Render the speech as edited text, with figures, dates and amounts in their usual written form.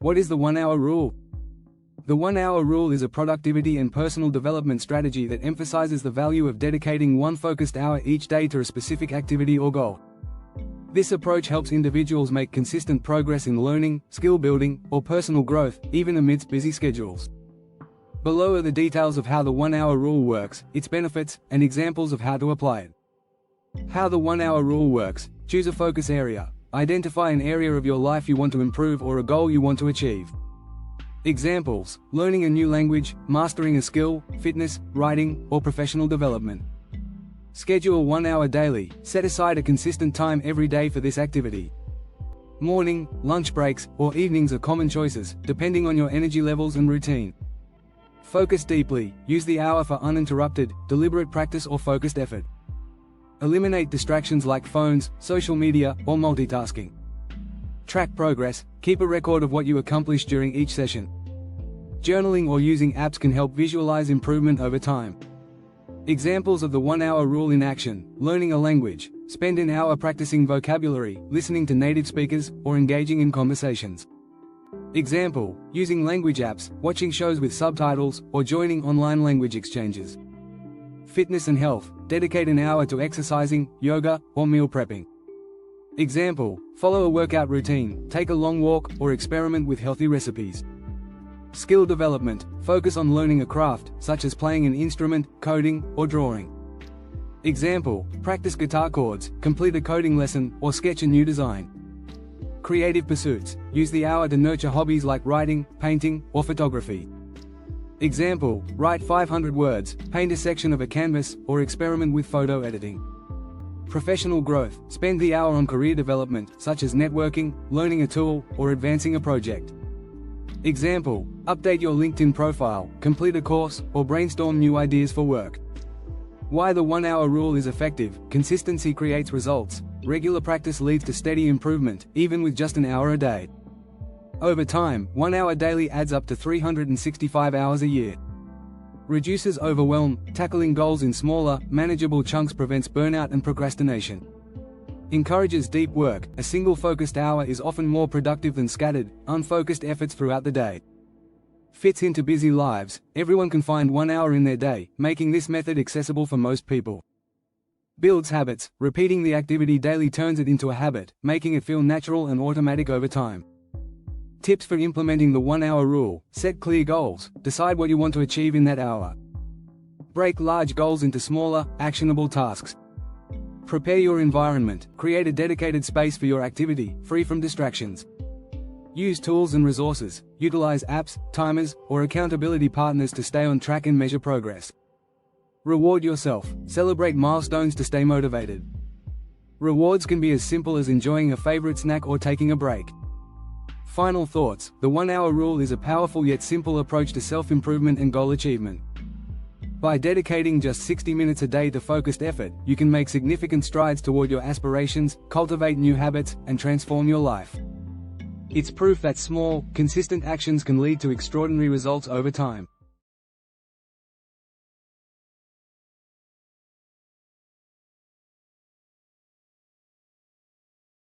What is the 1-hour rule? The 1-hour rule is a productivity and personal development strategy that emphasizes the value of dedicating one focused hour each day to a specific activity or goal. This approach helps individuals make consistent progress in learning, skill building, or personal growth, even amidst busy schedules. Below are the details of how the 1-hour rule works, its benefits, and examples of how to apply it. How the 1-hour rule works: choose a focus area. Identify an area of your life you want to improve or a goal you want to achieve. Examples: learning a new language, mastering a skill, fitness, writing, or professional development. Schedule 1 hour daily. Set aside a consistent time every day for this activity. Morning, lunch breaks, or evenings are common choices, depending on your energy levels and routine. Focus deeply. Use the hour for uninterrupted, deliberate practice or focused effort. Eliminate distractions like phones, social media, or multitasking. Track progress. Keep a record of what you accomplished during each session. Journaling or using apps can help visualize improvement over time. Examples of the 1-hour rule in action: learning a language. Spend an hour practicing vocabulary, listening to native speakers, or engaging in conversations. Example: using language apps, watching shows with subtitles, or joining online language exchanges. Fitness and health. Dedicate an hour to exercising, yoga, or meal prepping. Example: follow a workout routine, take a long walk, or experiment with healthy recipes. Skill development. Focus on learning a craft, such as playing an instrument, coding, or drawing. Example: practice guitar chords, complete a coding lesson, or sketch a new design. Creative pursuits. Use the hour to nurture hobbies like writing, painting, or photography. Example: write 500 words, paint a section of a canvas, or experiment with photo editing. Professional growth. Spend the hour on career development, such as networking, learning a tool, or advancing a project. Example: update your LinkedIn profile, complete a course, or brainstorm new ideas for work. Why the 1-hour rule is effective: consistency creates results. Regular practice leads to steady improvement, even with just an hour a day. Over time, 1 hour daily adds up to 365 hours a year. Reduces overwhelm. Tackling goals in smaller, manageable chunks prevents burnout and procrastination. Encourages deep work. A single focused hour is often more productive than scattered, unfocused efforts throughout the day. Fits into busy lives. Everyone can find 1 hour in their day, making this method accessible for most people. Builds habits. Repeating the activity daily turns it into a habit, making it feel natural and automatic over time. Tips for implementing the 1-hour rule: set clear goals. Decide what you want to achieve in that hour. Break large goals into smaller, actionable tasks. Prepare your environment. Create a dedicated space for your activity, free from distractions. Use tools and resources. Utilize apps, timers, or accountability partners to stay on track and measure progress. Reward yourself. Celebrate milestones to stay motivated. Rewards can be as simple as enjoying a favorite snack or taking a break. Final thoughts: the 1-hour rule is a powerful yet simple approach to self-improvement and goal achievement. By dedicating just 60 minutes a day to focused effort, you can make significant strides toward your aspirations, cultivate new habits, and transform your life. It's proof that small, consistent actions can lead to extraordinary results over time.